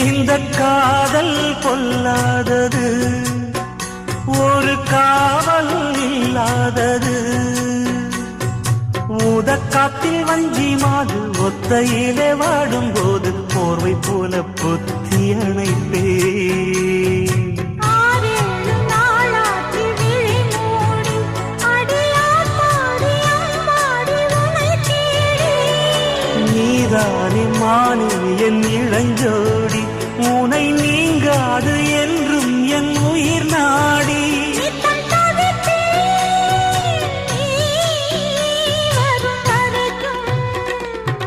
இந்த காதல் பொல்லாதது, ஒரு காவல் இல்லாதது. ஊதக்காத்தில் வஞ்சி மாது ஒத்தையிலே வாடும் போது போர்வை போல பொத்தி அணைப்பே. நீதானே மானே என் இளஞ்சோடி, உனை நீங்காது என்றும் என் உயிர் நாடி.